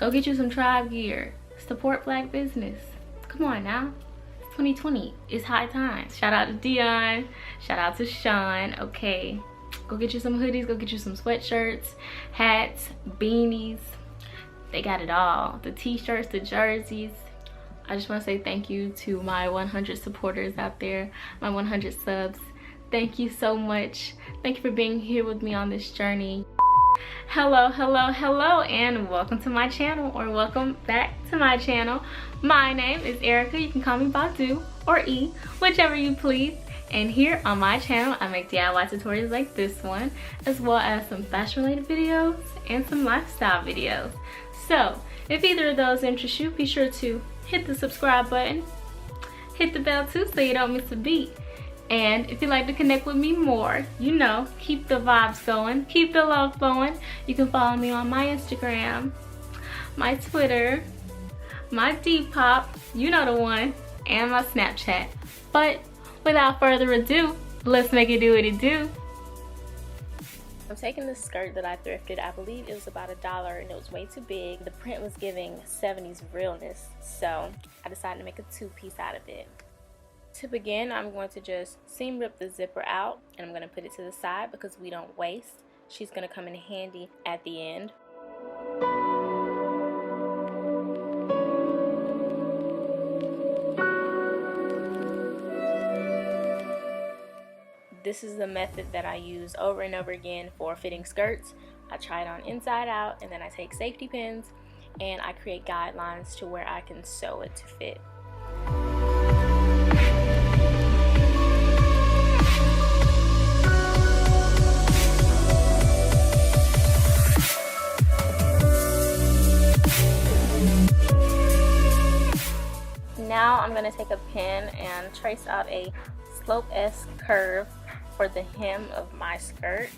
Go get you some tribe gear. Support black business. Come on now. 2020. It's high time. Shout out to Dion. Shout out to Sean. Okay. Go get you some hoodies. Go get you some sweatshirts, hats, beanies. They got it all. The t-shirts, the jerseys. I just want to say thank you to my 100 supporters out there, my 100 subs. Thank you so much. Thank you for being here with me on this journey. Hello, hello, hello, and welcome to my channel, or welcome back to my channel. My name is Erykah. You can call me Badu or E, whichever you please. And here on my channel, I make DIY tutorials like this one, as well as some fashion-related videos and some lifestyle videos. So, if either of those interest you, be sure to hit the subscribe button, hit the bell too so you don't miss a beat. And if you'd like to connect with me more, you know, keep the vibes going, keep the love flowing, you can follow me on my Instagram, my Twitter, my Depop, you know the one, and my Snapchat. But without further ado, let's make it do what it do. I'm taking this skirt that I thrifted. I believe it was about $1 and it was way too big. The print was giving 70s realness, so I decided to make a two-piece out of it. To begin, I'm going to just seam rip the zipper out, and I'm going to put it to the side because we don't waste. She's going to come in handy at the end. This is the method that I use over and over again for fitting skirts. I try it on inside out, and then I take safety pins and I create guidelines to where I can sew it to fit. Now I'm going to take a pen and trace out a slope-esque curve for the hem of my skirt.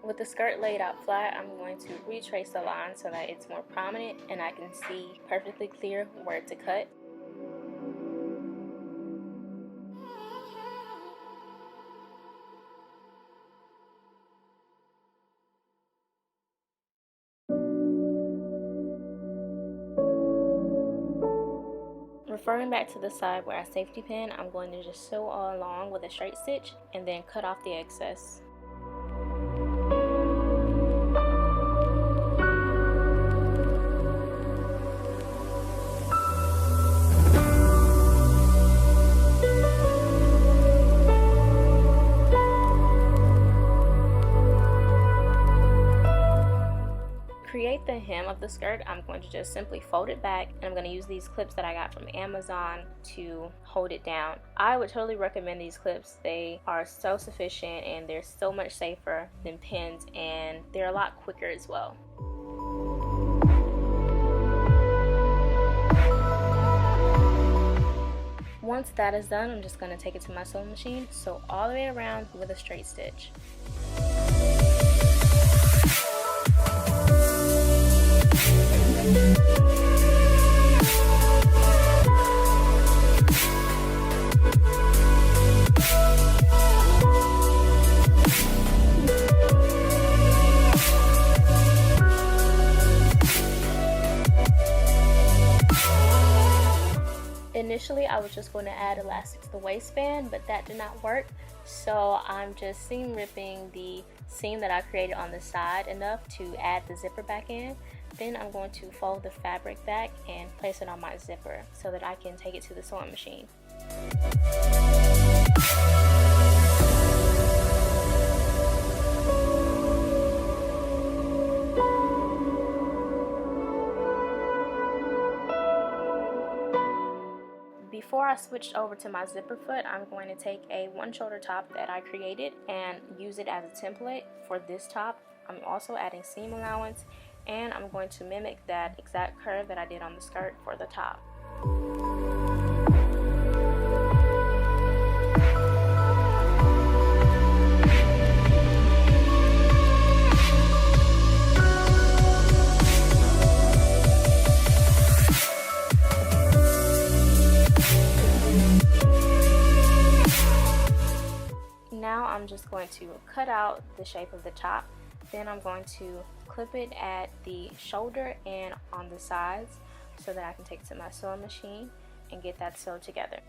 With the skirt laid out flat, I'm going to retrace the line so that it's more prominent and I can see perfectly clear where to cut. Referring back to the side where I safety pin, I'm going to just sew all along with a straight stitch and then cut off the excess. Create the hem of the skirt, I'm going to just simply fold it back, and I'm going to use these clips that I got from Amazon to hold it down. I would totally recommend these clips. They are so sufficient and they're so much safer than pins, and they're a lot quicker as well. Once that is done, I'm just going to take it to my sewing machine, sew all the way around with a straight stitch. Initially, I was just going to add elastic to the waistband, but that did not work, so I'm just seam ripping the seam that I created on the side enough to add the zipper back in. Then I'm going to fold the fabric back and place it on my zipper so that I can take it to the sewing machine. Before I switched over to my zipper foot, I'm going to take a one shoulder top that I created and use it as a template for this top. I'm also adding seam allowance, and I'm going to mimic that exact curve that I did on the skirt for the top. Now I'm just going to cut out the shape of the top. Then I'm going to clip it at the shoulder and on the sides so that I can take it to my sewing machine and get that sewed together.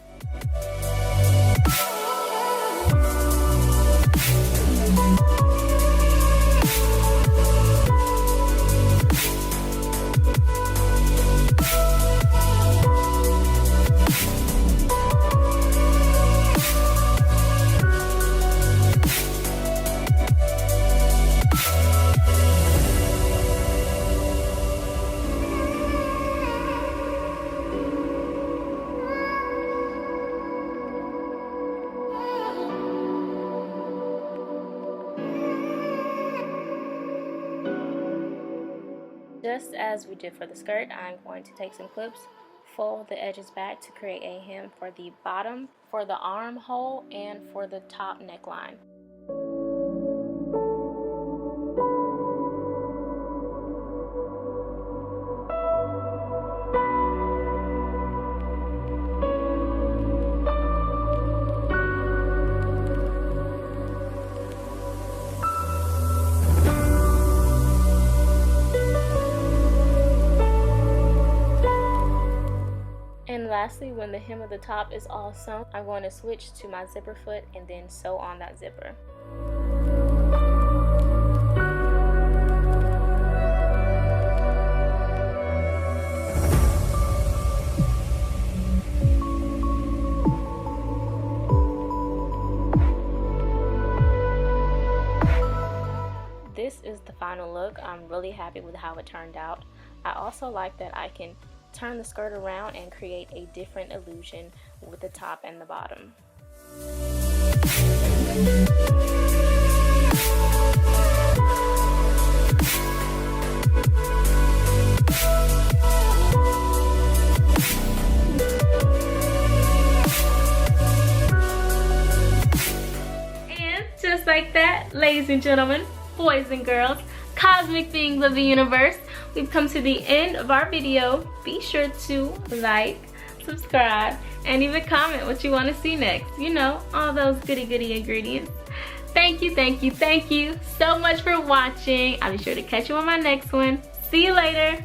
Just as we did for the skirt, I'm going to take some clips, fold the edges back to create a hem for the bottom, for the armhole, and for the top neckline. And lastly, when the hem of the top is all sewn, I'm going to switch to my zipper foot and then sew on that zipper. This is the final look. I'm really happy with how it turned out. I also like that I can turn the skirt around and create a different illusion with the top and the bottom. And just like that, ladies and gentlemen, boys and girls, cosmic beings of the universe, we've come to the end of our video. Be sure to like, subscribe, and even comment what you want to see next. You know, all those goody ingredients. Thank you so much for watching. I'll be sure to catch you on my next one. See you later.